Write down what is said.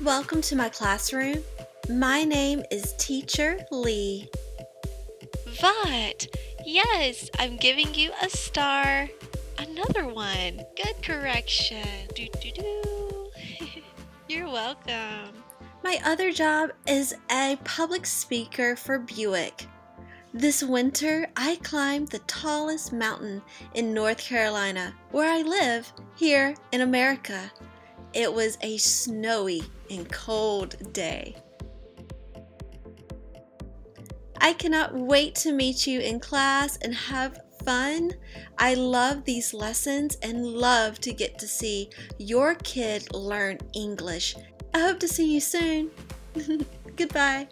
Welcome to my classroom. My name is Teacher Lee. Vot! Yes, I'm giving you a star. Another one. Good correction. Do do do. You're welcome. My other job is a public speaker for Buick. This winter, I climbed the tallest mountain in North Carolina, where I live here in America. It was a snowy and cold day. I cannot wait to meet you in class and have fun. I love these lessons and love to get to see your kid learn English. I hope to see you soon. Goodbye.